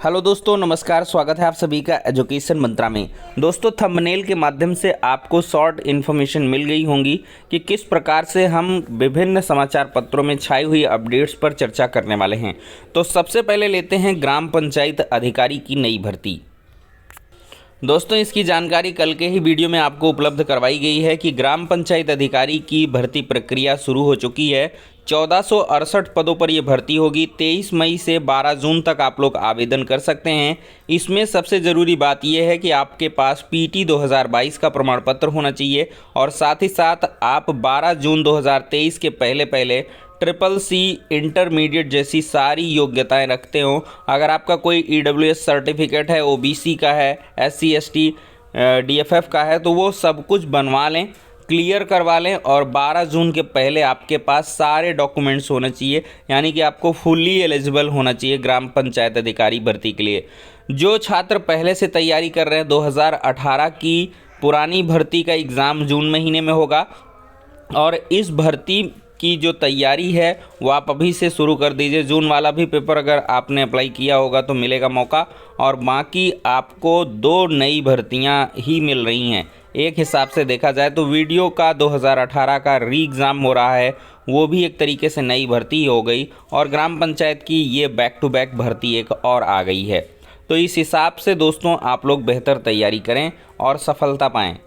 Hello दोस्तों, नमस्कार। स्वागत है आप सभी का एजुकेशन मंत्रा में। दोस्तों, थंबनेल के माध्यम से आपको शॉर्ट इन्फॉर्मेशन मिल गई होंगी कि किस प्रकार से हम विभिन्न समाचार पत्रों में छाई हुई अपडेट्स पर चर्चा करने वाले हैं। तो सबसे पहले लेते हैं ग्राम पंचायत अधिकारी की नई भर्ती। दोस्तों, इसकी जानकारी कल के ही वीडियो में आपको उपलब्ध करवाई गई है कि ग्राम पंचायत अधिकारी की भर्ती प्रक्रिया शुरू हो चुकी है। 1468 पदों पर यह भर्ती होगी। 23 मई से 12 जून तक आप लोग आवेदन कर सकते हैं। इसमें सबसे ज़रूरी बात यह है कि आपके पास पीटी 2022 का प्रमाण पत्र होना चाहिए और साथ ही साथ आप 12 जून 2023 के पहले CCC इंटरमीडिएट जैसी सारी योग्यताएं रखते हो। अगर आपका कोई EWS सर्टिफिकेट है, OBC का है, SC ST DFF का है, तो वो सब कुछ बनवा लें, क्लियर करवा लें और 12 जून के पहले आपके पास सारे डॉक्यूमेंट्स होने चाहिए। यानी कि आपको फुल्ली एलिजिबल होना चाहिए ग्राम पंचायत अधिकारी भर्ती के लिए। जो छात्र पहले से तैयारी कर रहे हैं, 2018 की पुरानी भर्ती का एग्ज़ाम जून महीने में होगा और इस भर्ती की जो तैयारी है वो आप अभी से शुरू कर दीजिए। जून वाला भी पेपर अगर आपने अप्लाई किया होगा तो मिलेगा मौका, और बाकी आपको 2 नई भर्तियां ही मिल रही हैं। एक हिसाब से देखा जाए तो वीडियो का 2018 का री एग्ज़ाम हो रहा है, वो भी एक तरीके से नई भर्ती हो गई, और ग्राम पंचायत की ये बैक टू बैक भर्ती एक और आ गई है। तो इस हिसाब से दोस्तों आप लोग बेहतर तैयारी करें और सफलता पाएँ।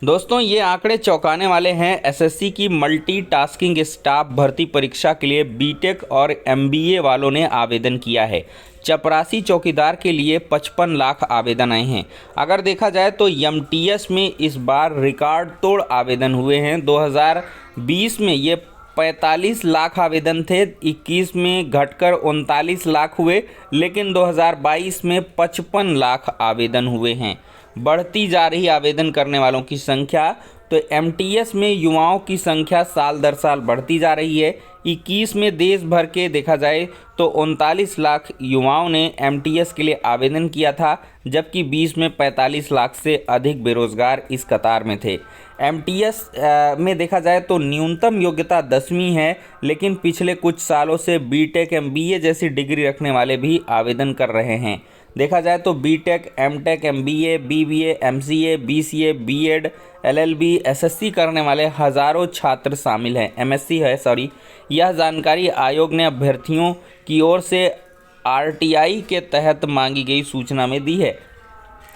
दोस्तों, ये आंकड़े चौंकाने वाले हैं। एसएससी की मल्टीटास्किंग स्टाफ भर्ती परीक्षा के लिए बीटेक और एमबीए वालों ने आवेदन किया है। चपरासी चौकीदार के लिए 55 लाख आवेदन आए हैं। अगर देखा जाए तो एमटीएस में इस बार रिकॉर्ड तोड़ आवेदन हुए हैं। 2020 में ये 45 लाख आवेदन थे, 21 में घटकर 39 लाख हुए, लेकिन 2022 में 55 लाख आवेदन हुए हैं। बढ़ती जा रही आवेदन करने वालों की संख्या, तो एमटीएस में युवाओं की संख्या साल दर साल बढ़ती जा रही है। 21 में देश भर के देखा जाए तो 39 लाख युवाओं ने एमटीएस के लिए आवेदन किया था, जबकि 20 में 45 लाख से अधिक बेरोजगार इस कतार में थे। एमटीएस में देखा जाए तो न्यूनतम योग्यता 10वीं है, लेकिन पिछले कुछ सालों से बीटेक एमबीए जैसी डिग्री रखने वाले भी आवेदन कर रहे हैं। देखा जाए तो BTech, MTech, MBA, BBA, MCA, BCA, BEd, LLB, SSC करने वाले हज़ारों छात्र शामिल हैं। एमएससी है, सॉरी। यह जानकारी आयोग ने अभ्यर्थियों की ओर से आरटीआई के तहत मांगी गई सूचना में दी है।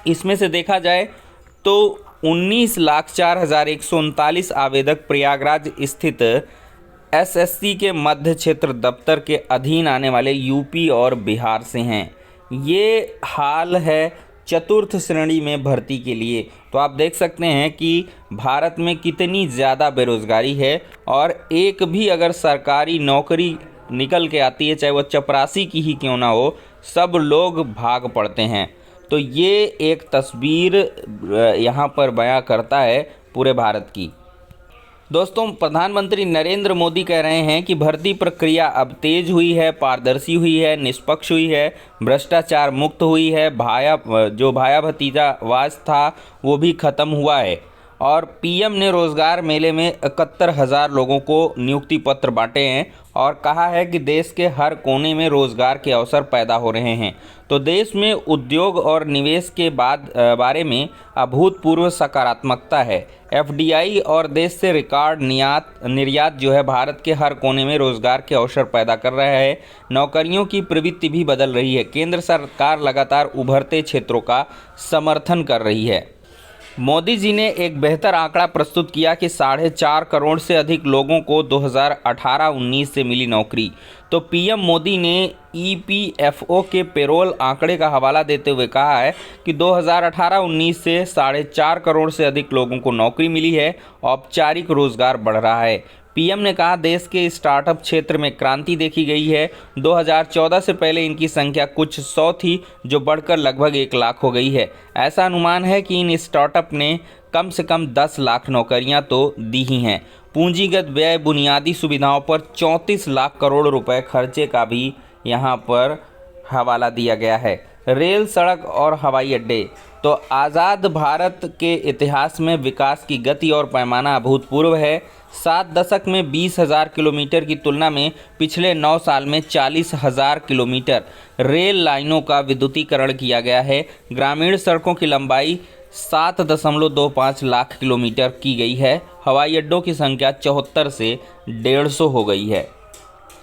इसमें से देखा जाए तो 19,04,139 आवेदक प्रयागराज स्थित एसएससी के मध्य क्षेत्र दफ्तर के अधीन आने वाले यूपी और बिहार से हैं। ये हाल है चतुर्थ श्रेणी में भर्ती के लिए। तो आप देख सकते हैं कि भारत में कितनी ज़्यादा बेरोज़गारी है, और एक भी अगर सरकारी नौकरी निकल के आती है, चाहे वो चपरासी की ही क्यों ना हो, सब लोग भाग पड़ते हैं। तो ये एक तस्वीर यहाँ पर बयां करता है पूरे भारत की। दोस्तों, प्रधानमंत्री नरेंद्र मोदी कह रहे हैं कि भर्ती प्रक्रिया अब तेज हुई है, पारदर्शी हुई है, निष्पक्ष हुई है, भ्रष्टाचार मुक्त हुई है, जो भाया भतीजावाद था वो भी खत्म हुआ है। और पीएम ने रोजगार मेले में 71,000 लोगों को नियुक्ति पत्र बांटे हैं और कहा है कि देश के हर कोने में रोजगार के अवसर पैदा हो रहे हैं। तो देश में उद्योग और निवेश के बारे में अभूतपूर्व सकारात्मकता है। एफडीआई और देश से रिकॉर्ड निर्यात जो है भारत के हर कोने में रोजगार के अवसर पैदा कर रहा है। नौकरियों की प्रवृत्ति भी बदल रही है। केंद्र सरकार लगातार उभरते क्षेत्रों का समर्थन कर रही है। मोदी जी ने एक बेहतर आंकड़ा प्रस्तुत किया कि 4.5 करोड़ से अधिक लोगों को 2018-19 से मिली नौकरी। तो पीएम मोदी ने ईपीएफओ के पेरोल आंकड़े का हवाला देते हुए कहा है कि 2018-19 से 4.5 करोड़ से अधिक लोगों को नौकरी मिली है। औपचारिक रोजगार बढ़ रहा है। पीएम ने कहा देश के स्टार्टअप क्षेत्र में क्रांति देखी गई है। 2014 से पहले इनकी संख्या कुछ 100 थी, जो बढ़कर लगभग 1 लाख हो गई है। ऐसा अनुमान है कि इन स्टार्टअप ने कम से कम 10 लाख नौकरियां तो दी ही हैं। पूंजीगत व्यय, बुनियादी सुविधाओं पर 34 लाख करोड़ रुपए खर्चे का भी यहाँ पर हवाला दिया गया है। रेल, सड़क और हवाई अड्डे, तो आज़ाद भारत के इतिहास में विकास की गति और पैमाना अभूतपूर्व है। 7 दशक में 20,000 किलोमीटर की तुलना में पिछले 9 साल में 40,000 किलोमीटर रेल लाइनों का विद्युतीकरण किया गया है। ग्रामीण सड़कों की लंबाई 7.25 लाख किलोमीटर की गई है। हवाई अड्डों की संख्या 74 से 150 हो गई है।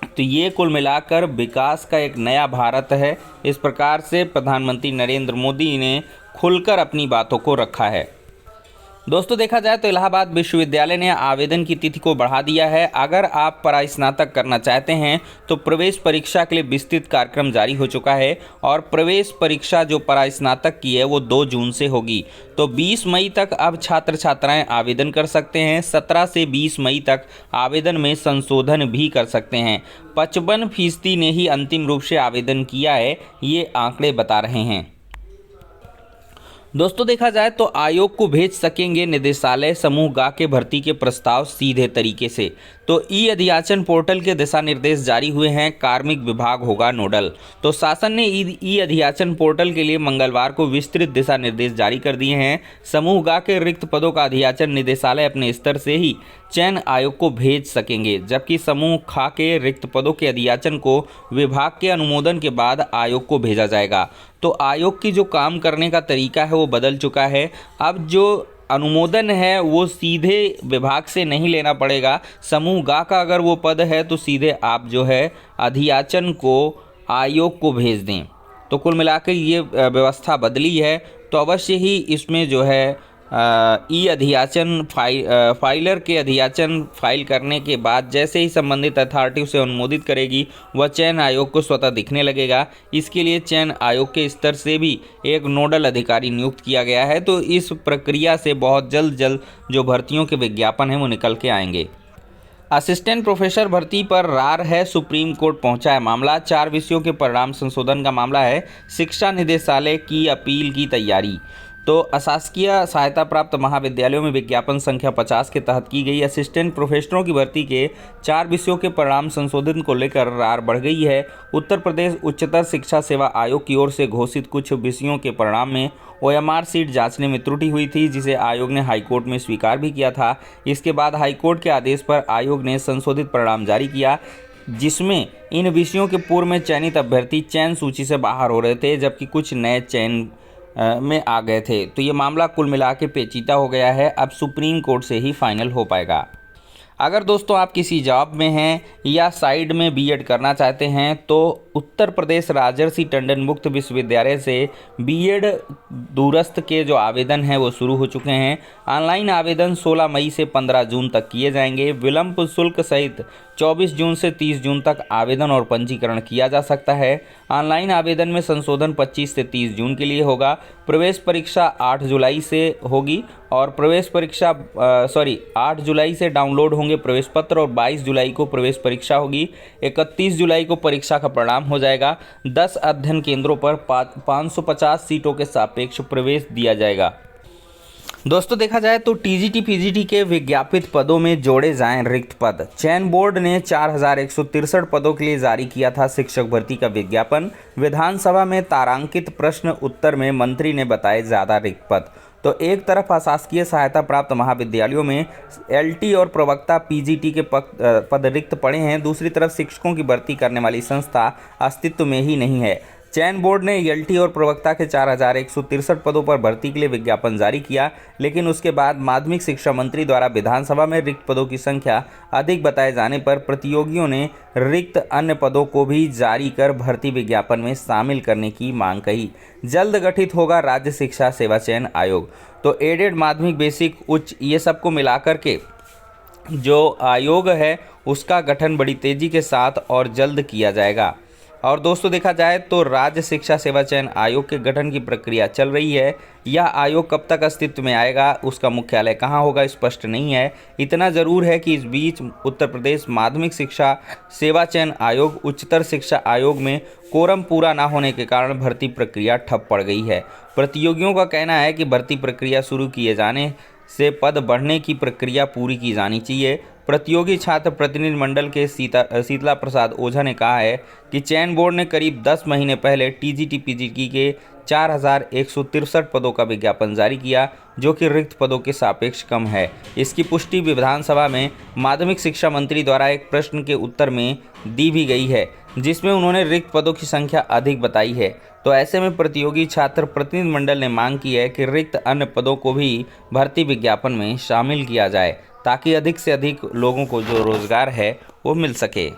तो ये कुल मिलाकर विकास का एक नया भारत है। इस प्रकार से प्रधानमंत्री नरेंद्र मोदी ने खुलकर अपनी बातों को रखा है। दोस्तों, देखा जाए तो इलाहाबाद विश्वविद्यालय ने आवेदन की तिथि को बढ़ा दिया है। अगर आप परास्नातक करना चाहते हैं तो प्रवेश परीक्षा के लिए विस्तृत कार्यक्रम जारी हो चुका है और प्रवेश परीक्षा जो परास्नातक की है वो 2 जून से होगी। तो 20 मई तक अब छात्र छात्राएं आवेदन कर सकते हैं। 17 से 20 मई तक आवेदन में संशोधन भी कर सकते हैं। 55% ने ही अंतिम रूप से आवेदन किया है, ये आंकड़े बता रहे हैं। दोस्तों, देखा जाए तो आयोग को भेज सकेंगे निदेशालय समूह गा के भर्ती के प्रस्ताव सीधे तरीके से। तो ई अध्याचन पोर्टल के दिशा निर्देश जारी हुए हैं। कार्मिक विभाग होगा नोडल। तो शासन ने ई अध्याचन पोर्टल के लिए मंगलवार को विस्तृत दिशा निर्देश जारी कर दिए हैं। समूह गा के रिक्त पदों का अध्याचन निदेशालय अपने स्तर से ही चयन आयोग को भेज सकेंगे, जबकि समूह खा के रिक्त पदों के अध्याचन को विभाग के अनुमोदन के बाद आयोग को भेजा जाएगा। तो आयोग की जो काम करने का तरीका है वो बदल चुका है। अब जो अनुमोदन है वो सीधे विभाग से नहीं लेना पड़ेगा। समूह गा का अगर वो पद है तो सीधे आप जो है अध्याचन को आयोग को भेज दें। तो कुल मिलाकर ये व्यवस्था बदली है। तो अवश्य ही इसमें जो है ई अध्याचन फाइलर के अध्याचन फाइल करने के बाद जैसे ही संबंधित अथॉरिटी उसे अनुमोदित करेगी वह चयन आयोग को स्वतः दिखने लगेगा। इसके लिए चयन आयोग के स्तर से भी एक नोडल अधिकारी नियुक्त किया गया है। तो इस प्रक्रिया से बहुत जल्द जो भर्तियों के विज्ञापन हैं वो निकल के आएंगे। असिस्टेंट प्रोफेसर भर्ती पर रार है, सुप्रीम कोर्ट पहुंचा है मामला। 4 विषयों के परिणाम संशोधन का मामला है। शिक्षा निदेशालय की अपील की तैयारी। तो अशासकीय सहायता प्राप्त महाविद्यालयों में विज्ञापन संख्या 50 के तहत की गई असिस्टेंट प्रोफेसरों की भर्ती के 4 विषयों के परिणाम संशोधन को लेकर रार बढ़ गई है। उत्तर प्रदेश उच्चतर शिक्षा सेवा आयोग की ओर से घोषित कुछ विषयों के परिणाम में OMR सीट जांचने में त्रुटि हुई थी, जिसे आयोग ने हाईकोर्ट में स्वीकार भी किया था। इसके बाद हाईकोर्ट के आदेश पर आयोग ने संशोधित परिणाम जारी किया, जिसमें इन विषयों के पूर्व में चयनित अभ्यर्थी चयन सूची से बाहर हो रहे थे, जबकि कुछ नए चयन में आ गए थे। तो ये मामला कुल मिला के पेचीदा हो गया है। अब सुप्रीम कोर्ट से ही फाइनल हो पाएगा। अगर दोस्तों आप किसी जॉब में हैं या साइड में बीएड करना चाहते हैं तो उत्तर प्रदेश राजर्षि टंडन मुक्त विश्वविद्यालय से बीएड दूरस्थ के जो आवेदन हैं वो शुरू हो चुके हैं। ऑनलाइन आवेदन 16 मई से 15 जून तक किए जाएंगे। विलंब शुल्क सहित 24 जून से 30 जून तक आवेदन और पंजीकरण किया जा सकता है। ऑनलाइन आवेदन में संशोधन 25 से 30 जून के लिए होगा। प्रवेश परीक्षा 8 जुलाई से होगी और 8 जुलाई से डाउनलोड होंगे प्रवेश पत्र और 22 जुलाई को प्रवेश परीक्षा होगी। 31 जुलाई को परीक्षा का परिणाम हो जाएगा। 10 अध्ययन केंद्रों पर 550 सीटों के सापेक्ष प्रवेश दिया जाएगा। दोस्तों, देखा जाए तो टीजीटी पीजीटी के विज्ञापित पदों में जोड़े जाएं रिक्त पद। चयन बोर्ड ने 4163 पदों के लिए जारी किया था शिक्षक भर्ती का विज्ञापन। विधानसभा में तारांकित प्रश्न उत्तर में मंत्री ने बताए ज़्यादा रिक्त पद। तो एक तरफ अशासकीय सहायता प्राप्त महाविद्यालयों में एलटी और प्रवक्ता पीजीटी के पद रिक्त पड़े हैं। दूसरी तरफ शिक्षकों की भर्ती करने वाली संस्था अस्तित्व में ही नहीं है। चयन बोर्ड ने एलटी और प्रवक्ता के 4163 पदों पर भर्ती के लिए विज्ञापन जारी किया, लेकिन उसके बाद माध्यमिक शिक्षा मंत्री द्वारा विधानसभा में रिक्त पदों की संख्या अधिक बताए जाने पर प्रतियोगियों ने रिक्त अन्य पदों को भी जारी कर भर्ती विज्ञापन में शामिल करने की मांग कही। जल्द गठित होगा राज्य शिक्षा सेवा चयन आयोग। तो एडेड, माध्यमिक, बेसिक, उच्च, ये सबको मिलाकर के जो आयोग है उसका गठन बड़ी तेजी के साथ और जल्द किया जाएगा। और दोस्तों, देखा जाए तो राज्य शिक्षा सेवा चयन आयोग के गठन की प्रक्रिया चल रही है। यह आयोग कब तक अस्तित्व में आएगा, उसका मुख्यालय कहाँ होगा, स्पष्ट नहीं है। इतना ज़रूर है कि इस बीच उत्तर प्रदेश माध्यमिक शिक्षा सेवा चयन आयोग, उच्चतर शिक्षा आयोग में कोरम पूरा ना होने के कारण भर्ती प्रक्रिया ठप पड़ गई है। प्रतियोगियों का कहना है कि भर्ती प्रक्रिया शुरू किए जाने से पद बढ़ने की प्रक्रिया पूरी की जानी चाहिए। प्रतियोगी छात्र प्रतिनिधि मंडल के शीतला प्रसाद ओझा ने कहा है कि चयन बोर्ड ने करीब 10 महीने पहले टीजीटी पीजीटी के 4,163 पदों का विज्ञापन जारी किया, जो कि रिक्त पदों के सापेक्ष कम है। इसकी पुष्टि विधानसभा में माध्यमिक शिक्षा मंत्री द्वारा एक प्रश्न के उत्तर में दी भी गई है, जिसमें उन्होंने रिक्त पदों की संख्या अधिक बताई है। तो ऐसे में प्रतियोगी छात्र प्रतिनिधि मंडल ने मांग की है कि रिक्त अन्य पदों को भी भर्ती विज्ञापन में शामिल किया जाए, ताकि अधिक से अधिक लोगों को जो रोजगार है वो मिल सके।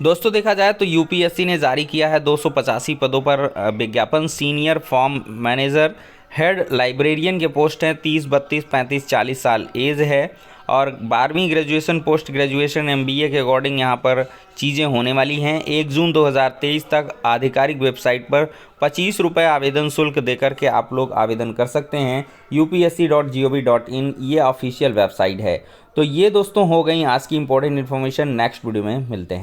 दोस्तों देखा जाए तो यूपीएससी ने जारी किया है 285 पदों पर विज्ञापन। Senior farm manager, head librarian के पोस्ट हैं। 30, 32, 35, 40 साल एज है और 12वीं ग्रेजुएशन, पोस्ट ग्रेजुएशन, एमबीए के अकॉर्डिंग यहाँ पर चीज़ें होने वाली हैं। 1 जून 2023 तक आधिकारिक वेबसाइट पर 25 रुपये आवेदन शुल्क देकर के आप लोग आवेदन कर सकते हैं। upsc.gov.in ये ऑफिशियल वेबसाइट है। तो ये दोस्तों हो गई आज की इंपॉर्टेंट इन्फॉर्मेशन। नेक्स्ट वीडियो में मिलते हैं।